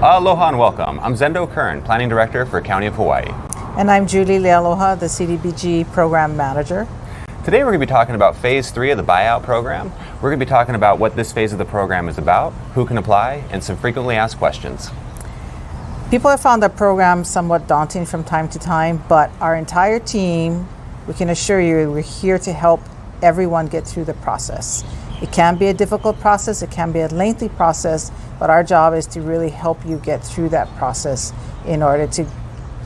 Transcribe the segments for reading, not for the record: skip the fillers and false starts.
Aloha and welcome. I'm Zendo Kern, Planning Director for County of Hawaii. And I'm Julie Leialoha, the CDBG Program Manager. Today we're going to be talking about Phase 3 of the buyout program. We're going to be talking about what this phase of the program is about, who can apply, and some frequently asked questions. People have found the program somewhat daunting from time to time, but our entire team, we can assure you, we're here to help everyone get through the process. It can be a difficult process, it can be a lengthy process, but our job is to really help you get through that process in order to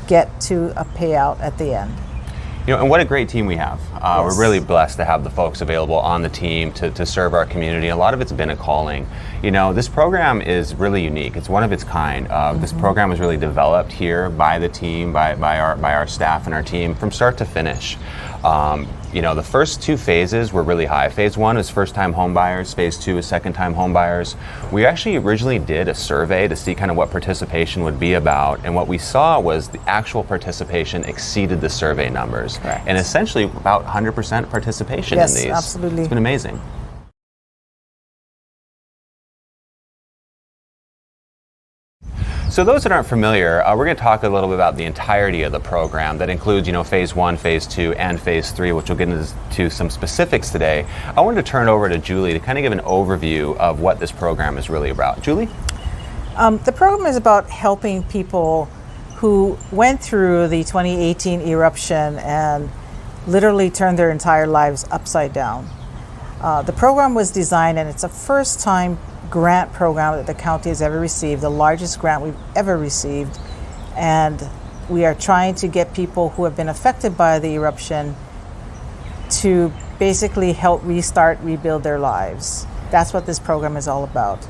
get to a payout at the end. You know, and what a great team we have. Yes. We're really blessed to have the folks available on the team to serve our community. A lot of it's been a calling. You know, this program is really unique. It's one of its kind. This program was really developed here by the team, by our staff and our team from start to finish. You know, the first two phases were really high. Phase 1 is first-time home buyers. Phase 2 is second-time home buyers. We actually originally did a survey to see kind of what participation would be about, and what we saw was the actual participation exceeded the survey numbers. Correct. And essentially about 100% participation in these. Yes, absolutely. It's been amazing. So those that aren't familiar, we're going to talk a little bit about the entirety of the program that includes, you know, Phase 1, Phase 2, and Phase 3, which we'll get into some specifics today. I wanted to turn it over to Julie to kind of give an overview of what this program is really about. Julie? The program is about helping people who went through the 2018 eruption and literally turned their entire lives upside down. The program was designed, and it's a first-time grant program that the county has ever received, the largest grant we've ever received, and we are trying to get people who have been affected by the eruption to basically help rebuild their lives. That's what this program is all about.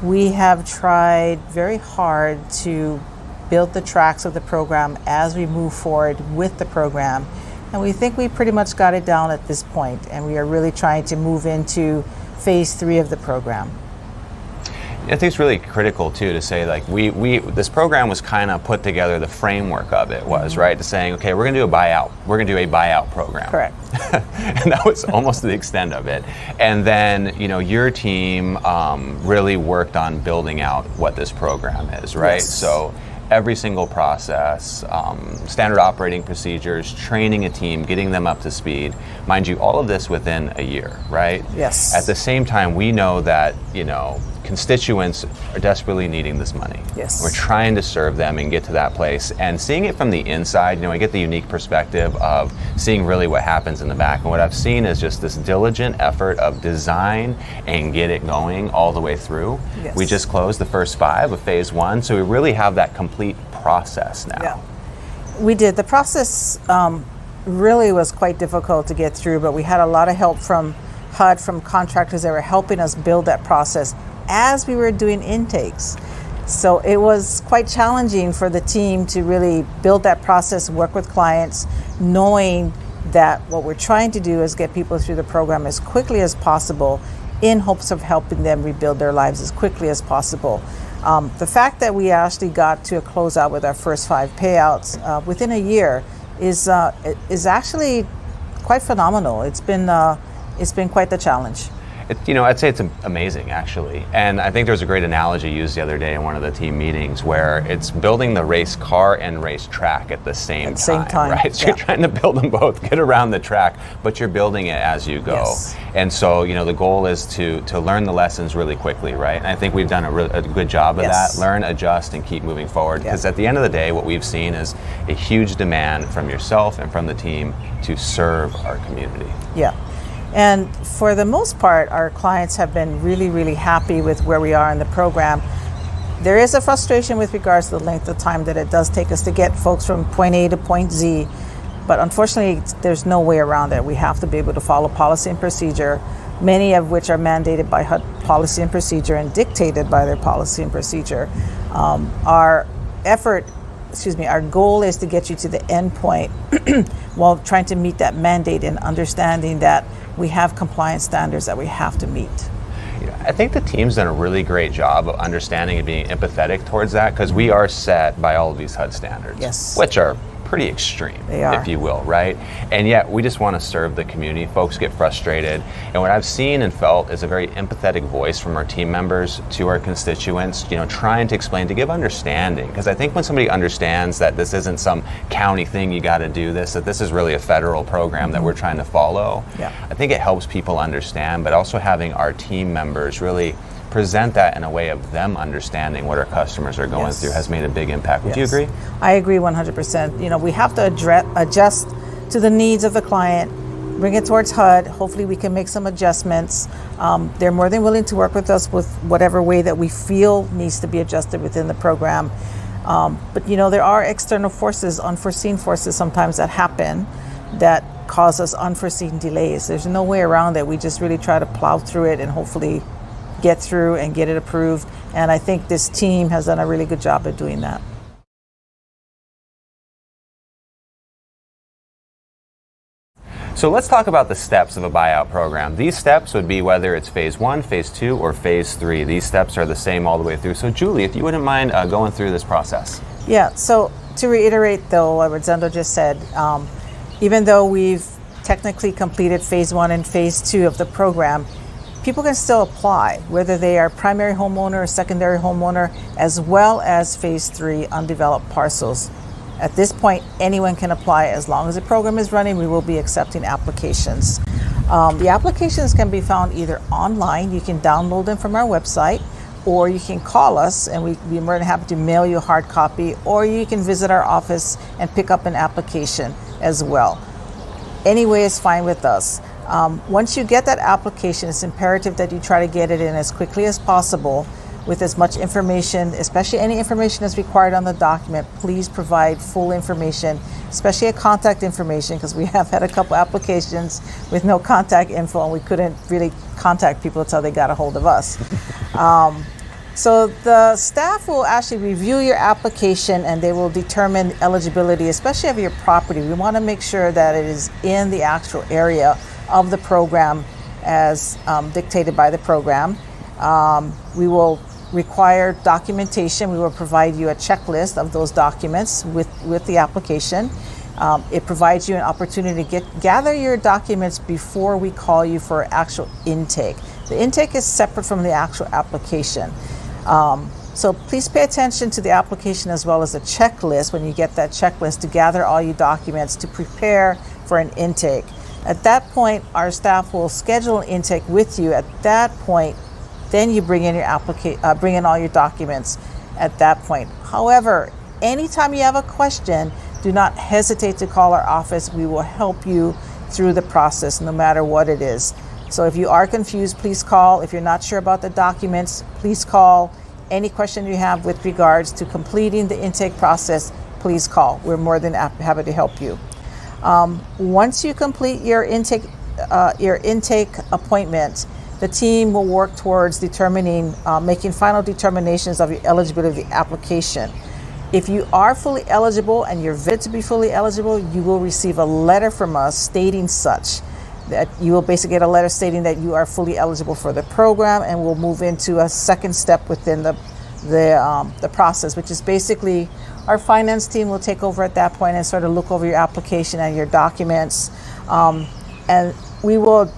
We have tried very hard to build the tracks of the program as we move forward with the program, and we think we pretty much got it down at this point, and we are really trying to move into Phase 3 of the program. I think it's really critical too to say, like, this program was kind of put together, the framework of it was right to saying, okay, we're going to do a buyout program. Correct. And that was almost the extent of it. And then, you know, your team really worked on building out what this program is, right? Yes. So every single process, standard operating procedures, training a team, getting them up to speed. Mind you, all of this within a year, right? Yes. At the same time, we know that, you know, constituents are desperately needing this money. Yes. We're trying to serve them and get to that place. And seeing it from the inside, you know, I get the unique perspective of seeing really what happens in the back. And what I've seen is just this diligent effort of design and get it going all the way through. Yes. We just closed the first 5 of Phase 1, so we really have that complete process now. Yeah. We did. The process really was quite difficult to get through, but we had a lot of help from HUD, from contractors that were helping us build that process as we were doing intakes. So it was quite challenging for the team to really build that process, work with clients, knowing that what we're trying to do is get people through the program as quickly as possible in hopes of helping them rebuild their lives as quickly as possible. The fact that we actually got to a closeout with our first 5 payouts within a year is actually quite phenomenal. It's been quite the challenge. You know, I'd say it's amazing, actually. And I think there was a great analogy used the other day in one of the team meetings where it's building the race car and race track at the same time, right? So yeah. You're trying to build them both, get around the track, but you're building it as you go. Yes. And so, you know, the goal is to learn the lessons really quickly, right? And I think we've done a good job of Yes. that. Learn, adjust, and keep moving forward. Because at the end of the day, what we've seen is a huge demand from yourself and from the team to serve our community. Yeah. And for the most part, our clients have been really, really happy with where we are in the program. There is a frustration with regards to the length of time that it does take us to get folks from point A to point Z, but unfortunately, there's no way around it. We have to be able to follow policy and procedure, many of which are mandated by HUD policy and procedure and dictated by their policy and procedure. Our goal is to get you to the end point while trying to meet that mandate and understanding that we have compliance standards that we have to meet. I think the team's done a really great job of understanding and being empathetic towards that, because we are set by all of these HUD standards, Yes. which are pretty extreme, They are. if you will, right? And yet we just want to serve the community. Folks get frustrated. And what I've seen and felt is a very empathetic voice from our team members to our constituents, trying to explain, to give understanding. Because I think when somebody understands that this isn't some county thing, you got to do this, that this is really a federal program that we're trying to follow, I think it helps people understand, but also having our team members really present that in a way of them understanding what our customers are going through has made a big impact. Would you agree? I agree 100%. We have to adjust to the needs of the client, bring it towards HUD. Hopefully we can make some adjustments. They're more than willing to work with us with whatever way that we feel needs to be adjusted within the program. But there are external forces, unforeseen forces sometimes that happen that cause us unforeseen delays. There's no way around it. We just really try to plow through it and hopefully get through and get it approved. And I think this team has done a really good job at doing that. So let's talk about the steps of a buyout program. These steps would be whether it's phase 1, phase 2, or phase 3. These steps are the same all the way through. So Julie, if you wouldn't mind going through this process. Yeah, so to reiterate though what Zendo just said, even though we've technically completed phase 1 and phase 2 of the program, people can still apply, whether they are primary homeowner or secondary homeowner, as well as phase 3 undeveloped parcels. At this point, anyone can apply. As long as the program is running, we will be accepting applications. The applications can be found either online, you can download them from our website, or you can call us and we'd be more than happy to mail you a hard copy, or you can visit our office and pick up an application as well. Any way is fine with us. Once you get that application, it's imperative that you try to get it in as quickly as possible with as much information, especially any information that's required on the document. Please provide full information, especially a contact information, because we have had a couple applications with no contact info and we couldn't really contact people until they got a hold of us. So the staff will actually review your application and they will determine eligibility, especially of your property. We want to make sure that it is in the actual area of the program as dictated by the program. We will require documentation. We will provide you a checklist of those documents with the application. It provides you an opportunity to gather your documents before we call you for actual intake. The intake is separate from the actual application. So please pay attention to the application as well as the checklist when you get that checklist to gather all your documents to prepare for an intake. At that point, our staff will schedule an intake with you. At that point, then you bring in your bring in all your documents at that point. However, anytime you have a question, do not hesitate to call our office. We will help you through the process, no matter what it is. So if you are confused, please call. If you're not sure about the documents, please call. Any question you have with regards to completing the intake process, please call. We're more than happy to help you. Once you complete your intake appointment, the team will work towards determining, making final determinations of your eligibility of the application. If you are fully eligible and you're vetted to be fully eligible, you will receive a letter from us stating such. That you will basically get a letter stating that you are fully eligible for the program, and we'll move into a second step within the process, which is basically our finance team will take over at that point and sort of look over your application and your documents, and we will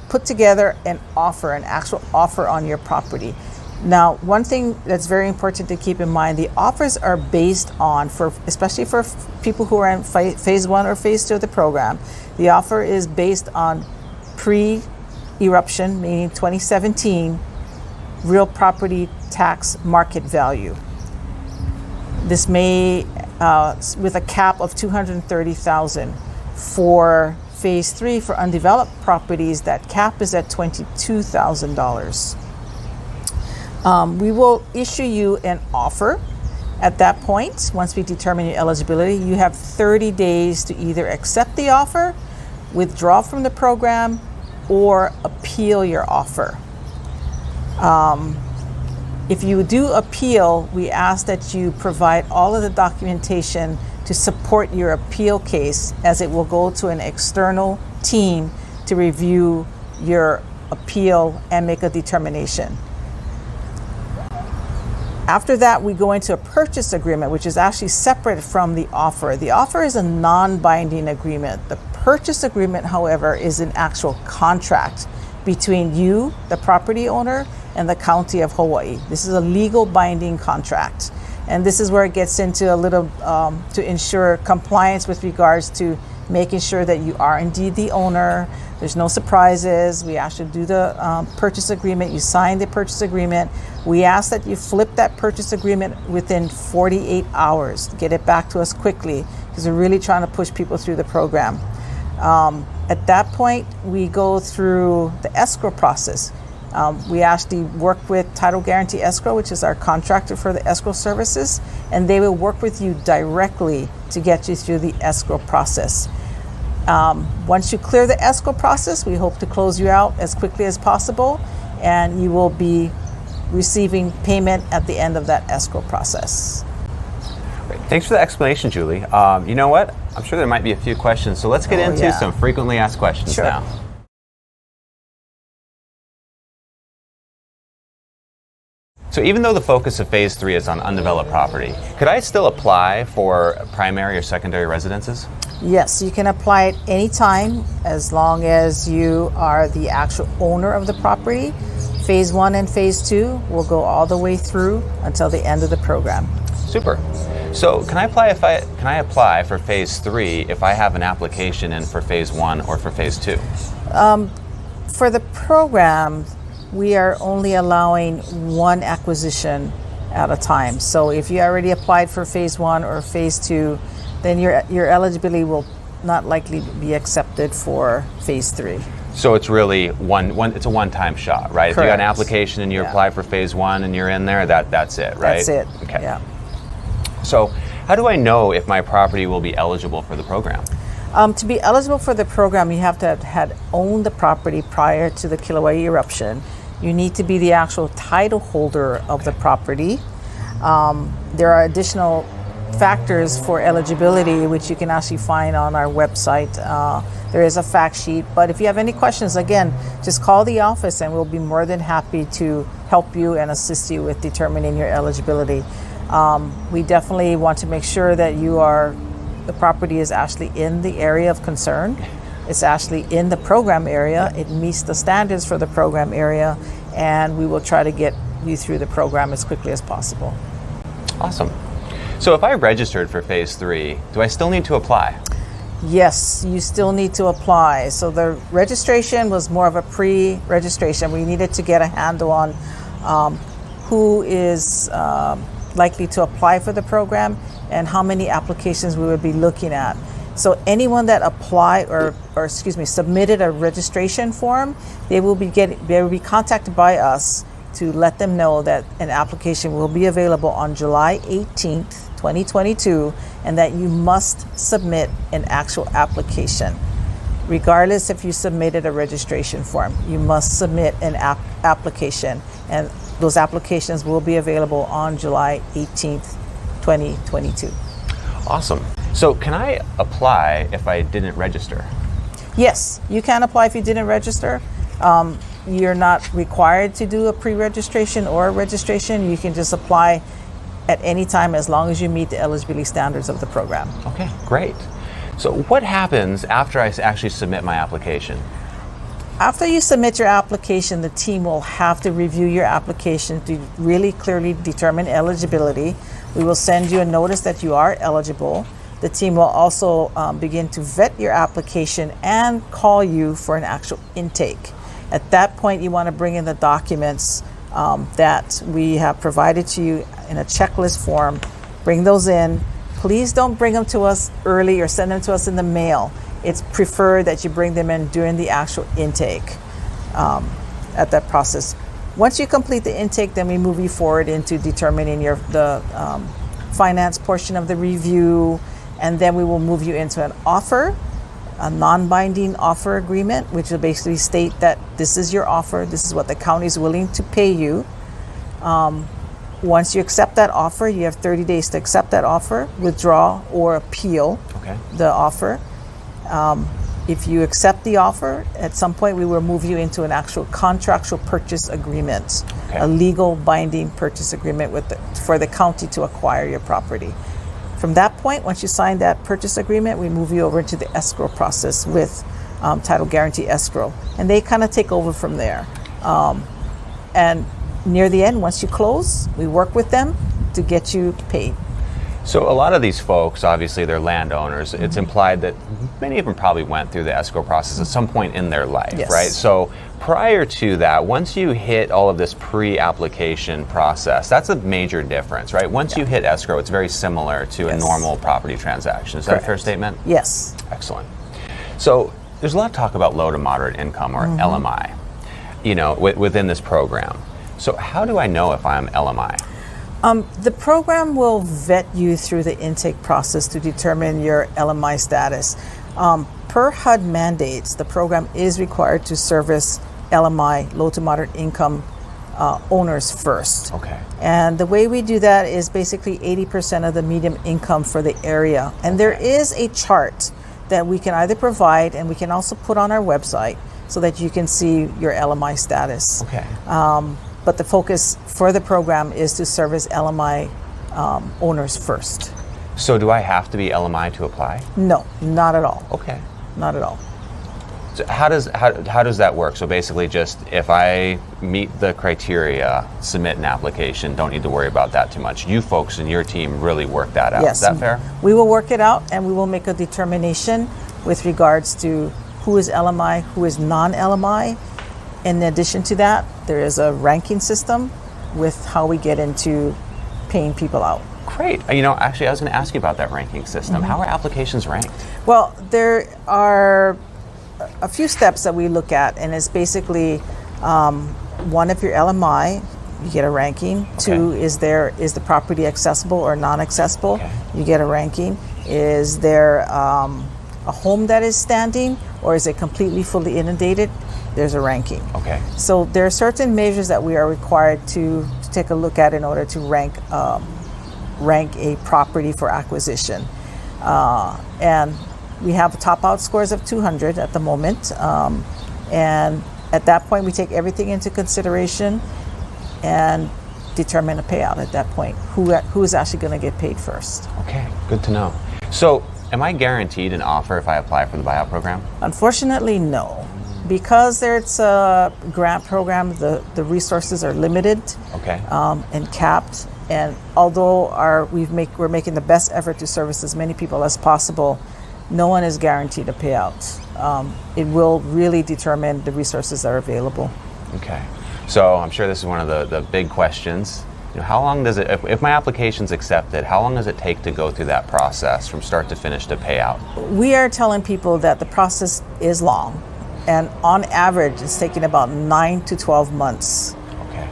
put together an actual offer on your property. Now, one thing that's very important to keep in mind, the offers are based on, especially for people who are in phase 1 or phase 2 of the program, the offer is based on pre-eruption, meaning 2017, real property tax market value. This may, with a cap of $230,000. For phase 3, for undeveloped properties, that cap is at $22,000. We will issue you an offer at that point. Once we determine your eligibility, you have 30 days to either accept the offer, withdraw from the program, or appeal your offer. If you do appeal, we ask that you provide all of the documentation to support your appeal case, as it will go to an external team to review your appeal and make a determination. After that, we go into a purchase agreement, which is actually separate from the offer. The offer is a non-binding agreement. The purchase agreement, however, is an actual contract between you, the property owner, and the county of Hawaii. This is a legal binding contract. And this is where it gets into a little to ensure compliance with regards to making sure that you are indeed the owner. There's no surprises. We ask you to do the purchase agreement. You sign the purchase agreement. We ask that you flip that purchase agreement within 48 hours. Get it back to us quickly because we're really trying to push people through the program. At that point, we go through the escrow process. We actually work with Title Guarantee Escrow, which is our contractor for the escrow services, and they will work with you directly to get you through the escrow process. Once you clear the escrow process, we hope to close you out as quickly as possible, and you will be receiving payment at the end of that escrow process. Great. Thanks for the explanation, Julie. You know what? I'm sure there might be a few questions, so let's get into some frequently asked questions now. So even though the focus of Phase 3 is on undeveloped property, could I still apply for primary or secondary residences? Yes, you can apply it anytime as long as you are the actual owner of the property. Phase 1 and Phase 2 will go all the way through until the end of the program. Super. So can I apply for Phase 3 if I have an application in for Phase 1 or for Phase 2? For the program, we are only allowing one acquisition at a time. So if you already applied for Phase 1 or Phase 2, then your eligibility will not likely be accepted for Phase 3. So it's really it's a one-time shot, right? Correct. If you got an application and you apply for Phase 1 and you're in there, that's it, right? That's it. Okay. Yeah. So how do I know if my property will be eligible for the program? To be eligible for the program, you have to have had owned the property prior to the Kilauea eruption. You need to be the actual title holder of the property. There are additional factors for eligibility, which you can actually find on our website. There is a fact sheet, but if you have any questions, again, just call the office and we'll be more than happy to help you and assist you with determining your eligibility. We definitely want to make sure that the property is actually in the area of concern. It's actually in the program area. It meets the standards for the program area, and we will try to get you through the program as quickly as possible. Awesome. So if I registered for Phase 3, do I still need to apply? Yes, you still need to apply. So the registration was more of a pre-registration. We needed to get a handle on who is likely to apply for the program and how many applications we would be looking at. So anyone that applied or submitted a registration form, they will be contacted by us to let them know that an application will be available on July 18th, 2022, and that you must submit an actual application. Regardless if you submitted a registration form, you must submit an application, and those applications will be available on July 18th, 2022. Awesome. So can I apply if I didn't register? Yes, you can apply if you didn't register. You're not required to do a pre-registration or a registration. You can just apply at any time as long as you meet the eligibility standards of the program. Okay, great. So what happens after I actually submit my application? After you submit your application, the team will have to review your application to really clearly determine eligibility. We will send you a notice that you are eligible. The team will also begin to vet your application and call you for an actual intake. At that point, you want to bring in the documents that we have provided to you in a checklist form. Bring those in. Please don't bring them to us early or send them to us in the mail. It's preferred that you bring them in during the actual intake at that process. Once you complete the intake, then we move you forward into determining the finance portion of the review, and then we will move you into an offer, a non-binding offer agreement, which will basically state that this is your offer, this is what the county is willing to pay you. Once you accept that offer, you have 30 days to accept that offer, withdraw, or appeal the offer. If you accept the offer, at some point we will move you into an actual contractual purchase agreement, Okay. a legal binding purchase agreement for the county to acquire your property. From that point, once you sign that purchase agreement, we move you over into the escrow process with Title Guarantee Escrow, and they kind of take over from there. And near the end, once you close, we work with them to get you paid. So a lot of these folks, obviously they're landowners. It's implied that many of them probably went through the escrow process at some point in their life, Yes. right? So prior to that, once you hit all of this pre-application process, that's a major difference, right? Once you hit escrow, it's very similar to a Yes. normal property transaction. Is that a fair statement? Yes. Excellent. So there's a lot of talk about low to moderate income, or LMI, within this program. So how do I know if I'm LMI? The program will vet you through the intake process to determine your LMI status. Per HUD mandates, the program is required to service LMI, low to moderate income owners first. Okay. And the way we do that is basically 80% of the median income for the area. And there is a chart that we can either provide, and we can also put on our website so that you can see your LMI status. Okay. But the focus for the program is to service LMI owners first. So do I have to be LMI to apply? No, not at all. Okay. Not at all. So how does that work? So basically, just if I meet the criteria, submit an application, don't need to worry about that too much. You folks and your team really work that out. Yes. Is that fair? We will work it out, and we will make a determination with regards to who is LMI, who is non-LMI. In addition to that, there is a ranking system with how we get into paying people out. Great. Actually, I was going to ask you about that ranking system. How are applications ranked? Well, there are a few steps that we look at, and it's basically one, if you're LMI, you get a ranking. Two, is the property accessible or non-accessible? Okay. You get a ranking. Is there a home that is standing, or is it completely fully inundated? There's a ranking. Okay. So there are certain measures that we are required to take a look at in order to rank a property for acquisition. And we have top out scores of 200 at the moment. And at that point, we take everything into consideration and determine a payout at that point. Who is actually going to get paid first? Okay. Good to know. So am I guaranteed an offer if I apply for the buyout program? Unfortunately, no. Because it's a grant program, the resources are limited. Okay. And capped. And although we're making the best effort to service as many people as possible, no one is guaranteed a payout. It will really determine the resources that are available. Okay. So I'm sure this is one of the big questions. How long does it, if my application's accepted, how long does it take to go through that process from start to finish to payout? We are telling people that the process is long. And on average, it's taking about 9 to 12 months. Okay.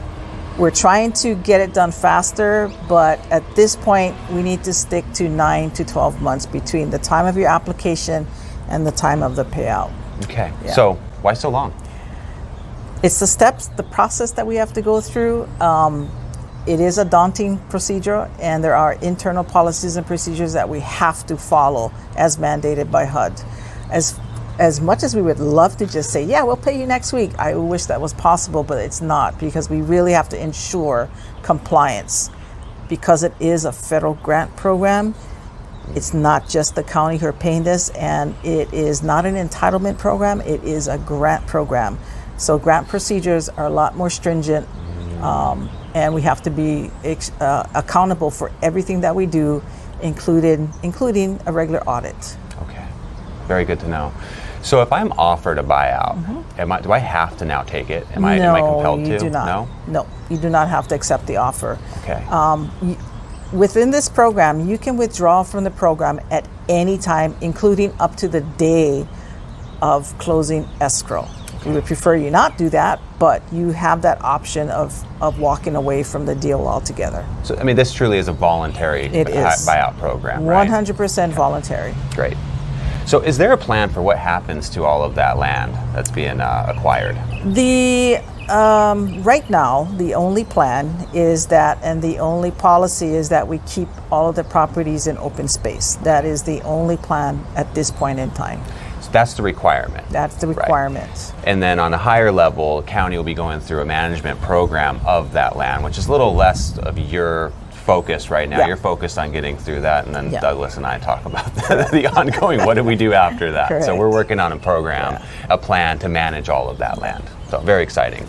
We're trying to get it done faster, but at this point, we need to stick to 9 to 12 months between the time of your application and the time of the payout. Okay. Yeah. So why so long? It's the steps, the process that we have to go through. It is a daunting procedure, and there are internal policies and procedures that we have to follow as mandated by HUD. As much as we would love to just say, yeah, we'll pay you next week, I wish that was possible, but it's not, because we really have to ensure compliance. Because it is a federal grant program, it's not just the county who are paying this, and it is not an entitlement program, it is a grant program. So grant procedures are a lot more stringent, and we have to be accountable for everything that we do, including a regular audit. Okay. Very good to know. So if I'm offered a buyout, do I have to now take it? Am I compelled to? No, you do not. No, you do not have to accept the offer. Okay. Within this program, you can withdraw from the program at any time, including up to the day of closing escrow. We would prefer you not do that, but you have that option of walking away from the deal altogether. So, this truly is a voluntary buyout program, right? 100% voluntary. Great. So is there a plan for what happens to all of that land that's being acquired? Right now, the only plan is that, and the only policy is that we keep all of the properties in open space. That is the only plan at this point in time. that's the requirement. That's the Right. requirement. And then on a higher level, county will be going through a management program of that land, which is a little less of your focus right now. Yeah. You're focused on getting through that, and then Yeah. Douglas and I talk about the ongoing, what do we do after that? So Correct. we're working on a program, a plan to manage all of that land. So very exciting.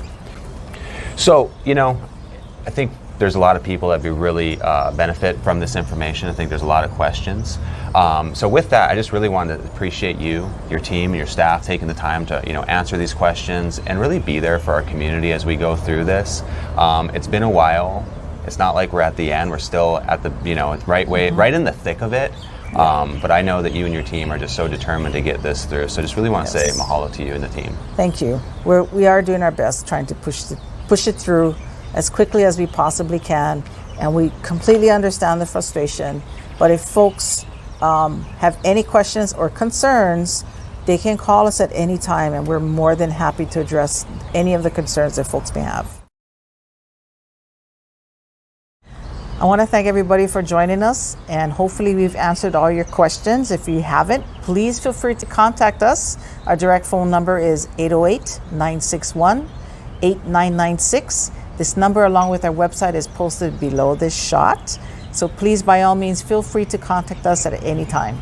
So, I think there's a lot of people that would really benefit from this information. I think there's a lot of questions. So with that, I just really wanted to appreciate you, your team, and your staff taking the time to answer these questions and really be there for our community as we go through this. It's been a while. It's not like we're at the end. We're still at the right in the thick of it. But I know that you and your team are just so determined to get this through. So just really want to say mahalo to you and the team. Thank you. We are doing our best trying to push it through as quickly as we possibly can, and we completely understand the frustration. But if folks have any questions or concerns, they can call us at any time, and we're more than happy to address any of the concerns that folks may have. I want to thank everybody for joining us, and hopefully we've answered all your questions. If you haven't, please feel free to contact us. Our direct phone number is 808-961-8996. This number, along with our website, is posted below this shot. So please, by all means, feel free to contact us at any time.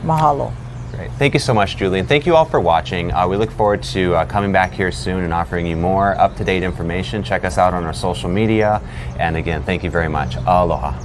Mahalo. Great. Thank you so much, Julie. And thank you all for watching. We look forward to coming back here soon and offering you more up-to-date information. Check us out on our social media. And again, thank you very much. Aloha.